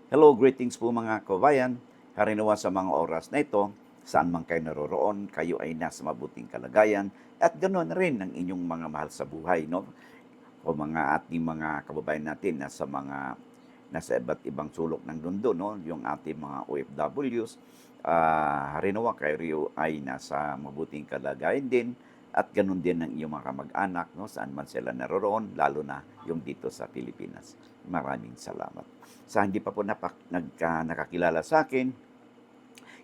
Hello, greetings po mga kabayan. Harinawa sa mga oras na ito, saan man kayo naroroon, kayo ay nasa mabuting kalagayan at ganoon rin ang inyong mga mahal sa buhay, no? O mga ating mga kababayan natin nasa iba't ibang sulok ng mundo, no? Yung ating mga OFWs, harinawa kayo ay nasa mabuting kalagayan din at ganoon din ang iyong mga kamag-anak, no? Saan man sila naroroon, lalo na yung dito sa Pilipinas. Maraming salamat. Sa hindi pa po nakakilala sa akin,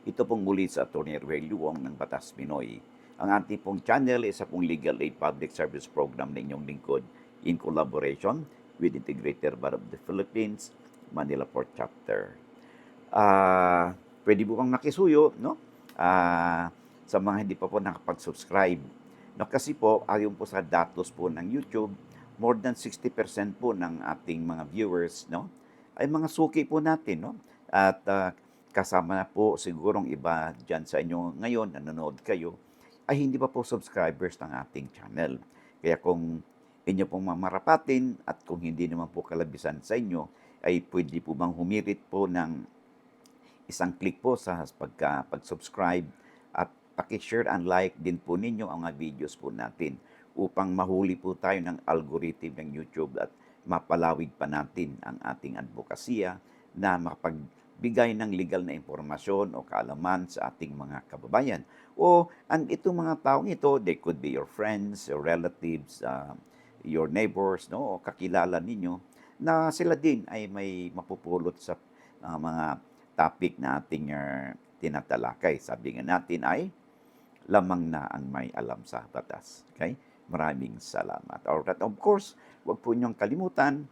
ito pong muli sa Atty. Rogelio Wong ng Batas Pinoy. Ang ating pong channel is sa pong Legal Aid Public Service Program na inyong lingkod in collaboration with Integrated Bar of the Philippines, Manila Port Chapter. Pwede po kang nakisuyo, no? Sa mga hindi pa po nakapag-subscribe. No, kasi po, ayon po sa datos po ng YouTube, more than 60% po ng ating mga viewers, no, ay mga suki po natin, no? At kasama na po sigurong iba dyan sa inyo ngayon, nanonood kayo, ay hindi pa po subscribers ng ating channel. Kaya kung inyo pong mamarapatin at kung hindi naman po kalabisan sa inyo, ay pwede po bang humirit po ng isang click po sa pag-subscribe at paki-share and like din po ninyo ang mga videos po natin upang mahuli po tayo ng algorithm ng YouTube at mapalawig pa natin ang ating advokasya na makapagbigay ng legal na impormasyon o kaalaman sa ating mga kababayan. Itong mga taong ito, they could be your friends, your relatives, your neighbors, no, o kakilala ninyo, na sila din ay may mapupulot sa mga topic na ating tinatalakay. Sabi nga natin ay lamang na ang may alam sa batas. Okay? Maraming salamat. Alright, of course, huwag po niyong kalimutan,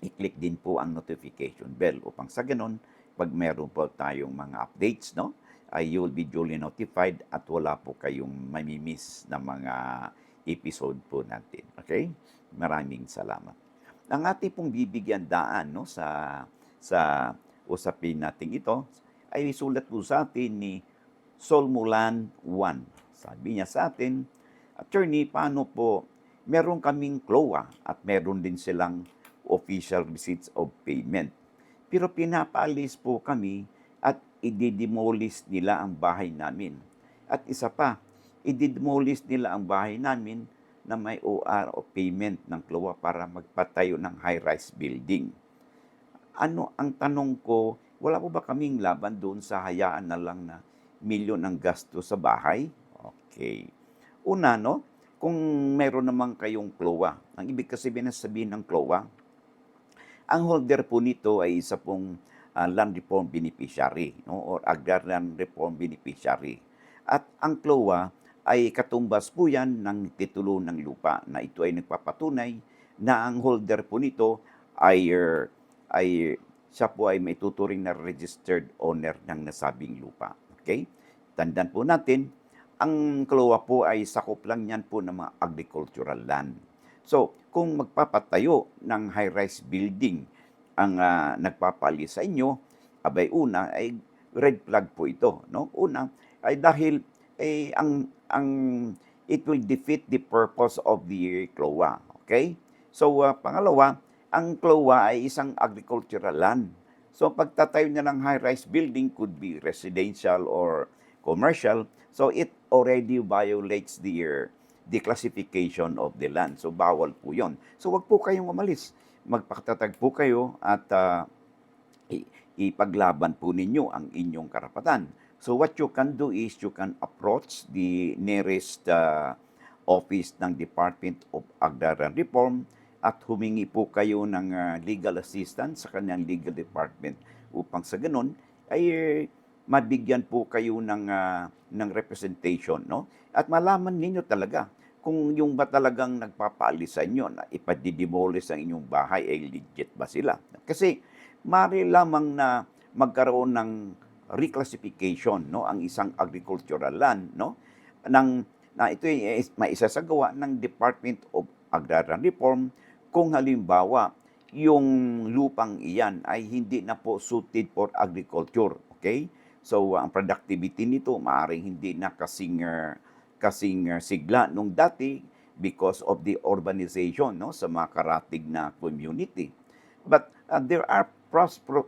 i-click din po ang notification bell upang sa ganun, pag meron po tayong mga updates, no, ay you will be duly notified at wala po kayong mamimiss na mga episode po natin. Okay? Maraming salamat. Ang ating pong bibigyan daan, no, sa usapin natin ito ay sulat po sa atin ni Solmulan 1. Sabi niya sa atin, Attorney, paano po, meron kaming CLOA at meron din silang official receipts of payment. Pero pinapaalis po kami at i-demolish nila ang bahay namin. At isa pa, i-demolish nila ang bahay namin na may OR o payment ng CLOA para magpatayo ng high-rise building. Ano ang tanong ko, wala po ba kaming laban doon sa hayaan na lang na milyon ang gasto sa bahay? Okay. Una, no, kung meron naman kayong CLOA, ang ibig kasi sabihin ng CLOA, ang holder po nito ay isa pong land reform beneficiary, no, or agrarian reform beneficiary. At ang CLOA ay katumbas po yan ng titulo ng lupa na ito ay nagpapatunay na ang holder po nito ay siya po ay may tuturing na registered owner ng nasabing lupa. Okay? Tandaan po natin, ang CLOA po ay sakop lang yan po ng mga agricultural land. So, kung magpapatayo ng high-rise building ang nagpapalis sa inyo, abay una ay red flag po ito, no? Una ay dahil ang it will defeat the purpose of the CLOA, okay? So, pangalawa, ang CLOA ay isang agricultural land. So, pagtatayo niya ng high-rise building could be residential or commercial. So, it already violates the classification of the land. So, bawal po yon. So, wag po kayong umalis. Magpakatatag po kayo at ipaglaban po ninyo ang inyong karapatan. So, what you can do is you can approach the nearest office ng Department of Agrarian Reform at humingi po kayo ng legal assistance sa kanyang legal department upang sa ganun ay mabigyan po kayo ng representation, no? At malaman ninyo talaga kung yung ba talagang nagpapaalis sa inyo na ipadidemolish ang inyong bahay ay legit ba sila. Kasi mari lamang na magkaroon ng reclassification, no, ang isang agricultural land, no, na ito ay maisasagawa ng Department of Agrarian Reform kung halimbawa yung lupang iyan ay hindi na po suited for agriculture. Okay? So, ang productivity nito maaaring hindi na kasing sigla nung dati because of the urbanization, no, sa mga karatig na community. But there are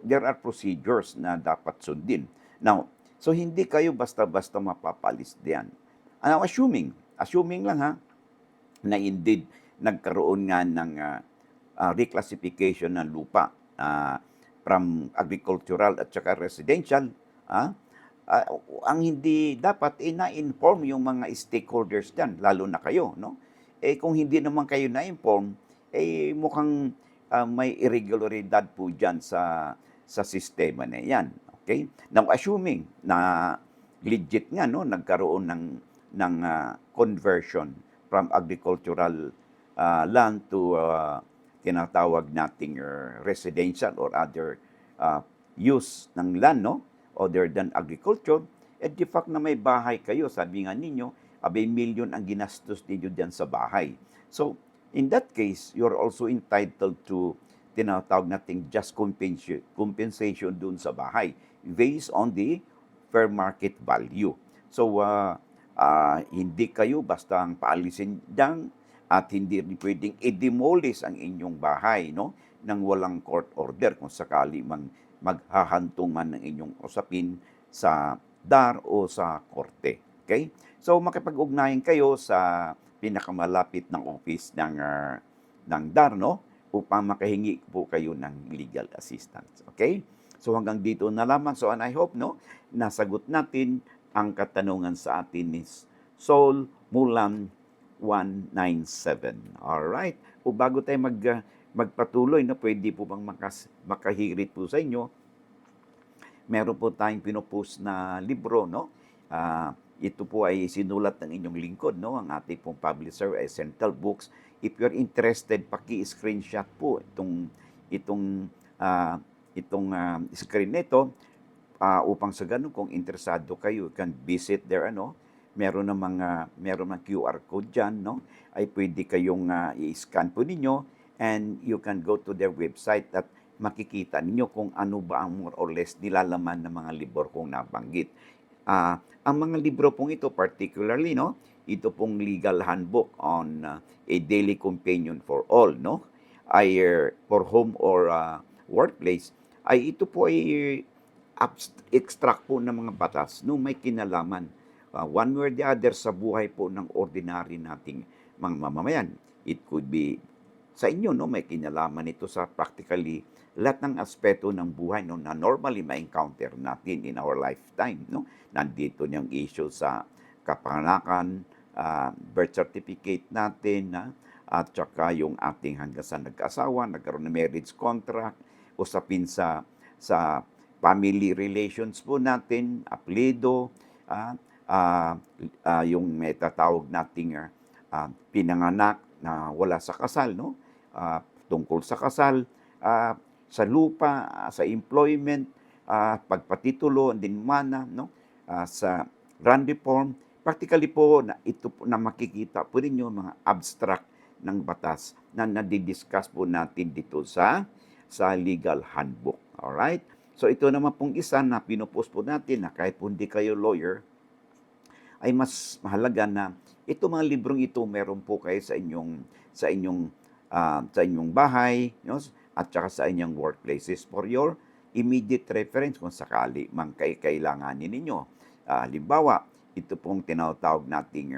there are procedures na dapat sundin. Now, so hindi kayo basta-basta mapapalis diyan. Ano, assuming lang ha, na indeed nagkaroon nga ng reclassification ng lupa from agricultural at saka residential, ah, ah, ang hindi dapat na-inform yung mga stakeholders diyan, lalo na kayo, no? Eh kung hindi naman kayo na-inform, eh mukhang may irregularidad po diyan sa sistema na 'yan. Okay? Now assuming na legit nga no nagkaroon ng conversion from agricultural land to tinatawag nating residential or other use ng land, no? Other than agriculture, at the fact na may bahay kayo, sabi nga ninyo, abay milyon ang ginastos ninyo dyan sa bahay. So, in that case, you're also entitled to tinatawag nating just compensation dun sa bahay based on the fair market value. So, hindi kayo basta ang paalisin dyan at hindi rin pwedeng i-demolish ang inyong bahay, no? Nang walang court order kung sakali maghahantong man ng inyong usapin sa DAR o sa korte. Okay? So makipag-ugnayan kayo sa pinakamalapit ng office ng DAR, no? Upang makahingi po kayo ng legal assistance. Okay? So hanggang dito na lamang. So and I hope no, nasagot natin ang katanungan sa atin ni Sol Mulan 197. Alright. O bago tayo magpatuloy, no, pwede po bang makahirit po sa inyo, meron po tayong pinupost na libro, no? Ito po ay sinulat ng inyong lingkod, no? Ang ating pong publisher ay Central Books. If you're interested, paki-screenshot po itong screen nito upang sa ganun kung interesado kayo, you can visit there, meron ng QR code diyan, no? Ay pwede kayong i-scan po ninyo and you can go to their website at makikita ninyo kung ano ba ang more or less nilalaman ng mga libro kong nabanggit. Ang mga libro pong ito, particularly, no, ito pong Legal Handbook on a Daily Companion for All, no, ay for home or workplace, ay ito po ay extract po ng mga batas no may kinalaman one way or the other sa buhay po ng ordinary nating mga mamamayan. It could be sa inyo, no, may kinalaman ito sa practically lahat ng aspeto ng buhay, no, na normally ma-encounter natin in our lifetime, no. Nandito yung issue sa kapanganakan, birth certificate natin, at saka yung ating hanggang sa nag-asawa, nagkaroon ng marriage contract, usapin sa family relations po natin, apelyido, yung may tatawag nating pinanganak na wala sa kasal, no? Tungkol sa kasal, sa lupa, sa employment, pagpatitulo, dinmana, no? Sa land reform, practically po na ito po na makikita po ninyo mga abstract ng batas na nadidiscuss po natin dito sa legal handbook. Alright? So ito naman pong isa na pinupost po natin na kahit po hindi kayo lawyer, ay mas mahalaga na ito mga librong ito meron po kayo sa inyong bahay, no? At saka sa inyong workplaces for your immediate reference kung sakali mang kailanganin ninyo. Halimbawa, ito pong tinatawag nating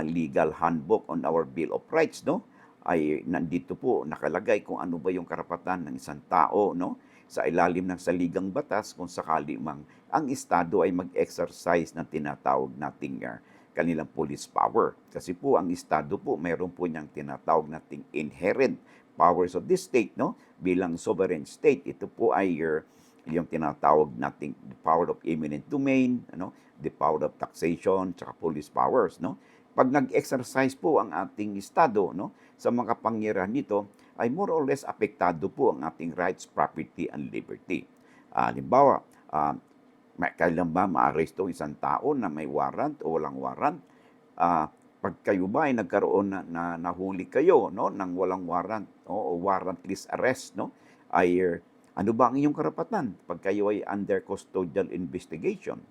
legal handbook on our Bill of Rights, no? Ay nandito po nakalagay kung ano ba yung karapatan ng isang tao, no? Sa ilalim ng saligang batas kung sakali mang ang Estado ay mag-exercise ng tinatawag nating kanilang police power. Kasi po ang Estado po mayroon po niyang tinatawag nating inherent powers of the state, no? Bilang sovereign state, ito po ay yung tinatawag nating the power of eminent domain, the power of taxation, tsaka police powers, no? Pag nag-exercise po ang ating Estado, no, sa mga kapangyarihan nito, ay more or less apektado po ang ating rights, property, and liberty. Halimbawa, kailan ba maaresto isang tao na may warrant o walang warrant? Pag kayo ba ay nagkaroon na nahuli kayo, no, ng walang warrant o warrantless arrest, no, ay ano ba ang inyong karapatan pag kayo ay under custodial investigation?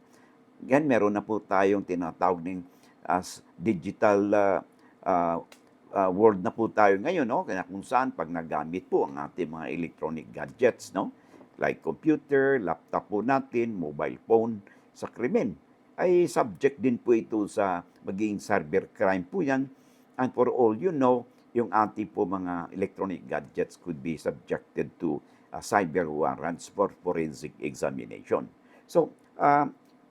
Yan, meron na po tayong tinatawag ng as digital world na po tayo ngayon, no? Kaya kung saan pag nagamit po ang ating mga electronic gadgets, no? like computer, laptop po natin, mobile phone, sa krimen, ay subject din po ito sa magiging cybercrime po yan. And for all you know, yung ating po mga electronic gadgets could be subjected to cyber warrants for forensic examination. So,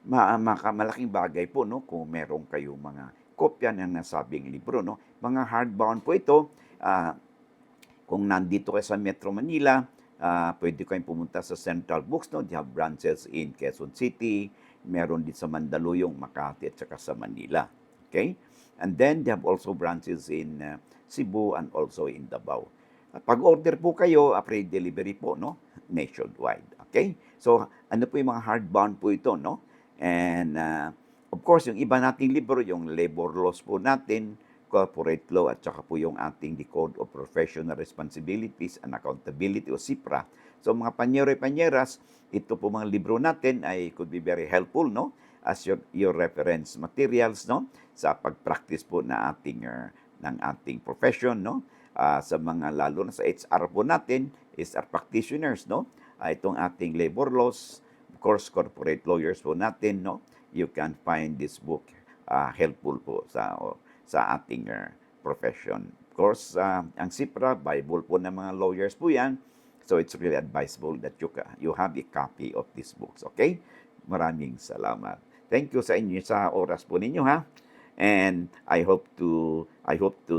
malaking bagay po, no, kung meron kayong mga kopya ng nasabing libro, no. Mga hardbound po ito. Kung nandito kayo sa Metro Manila, pwede kayong pumunta sa Central Books, no. They have branches in Quezon City, meron din sa Mandaluyong, Makati, at saka sa Manila. Okay? And then, they have also branches in Cebu and also in Davao. Pag-order po kayo, free delivery po, no? Nationwide. Okay? So, ano po yung mga hardbound po ito, no? And, of course, yung iba nating libro, yung labor laws po natin, corporate law, at saka po yung ating the Code of Professional Responsibilities and Accountability o CIPRA. So, mga panyero-panyeras, ito po mga libro natin ay could be very helpful, no? As your reference materials, no? Sa pag-practice po na ng ating profession, no? Sa mga lalo na sa HR po natin, HR practitioners, no? Itong ating labor laws, of course, corporate lawyers po natin, no? You can find this book helpful po sa ating profession. Of course, ang CIPRA, Bible po ng mga lawyers po yan. So it's really advisable that you have a copy of these books. Okay? Maraming salamat. Thank you sa inyo sa oras po ninyo, ha? And I hope to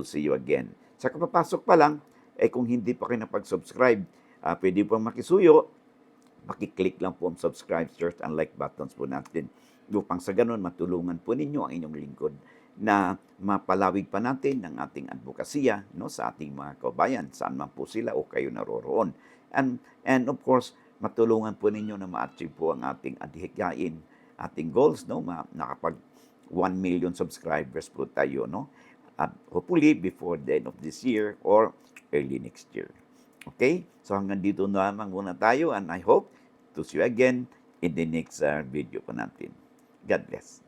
see you again. Sa kapapasok pa lang, kung hindi pa kayo napag-subscribe, pwede pong makisuyo, makiklik lang po ang subscribe, share, and like buttons po natin. Upang sa ganun, matulungan po ninyo ang inyong lingkod na mapalawig pa natin ang ating advokasya, no, sa ating mga kabayan, saan man po sila o kayo naroroon. And of course, matulungan po ninyo na ma-achieve po ang ating adhikain, ating goals, no, nakapag 1 million subscribers po tayo, no? Hopefully before the end of this year or early next year. Okay? So hanggang dito na lamang muna tayo, and I hope to see you again in the next video po natin. God bless.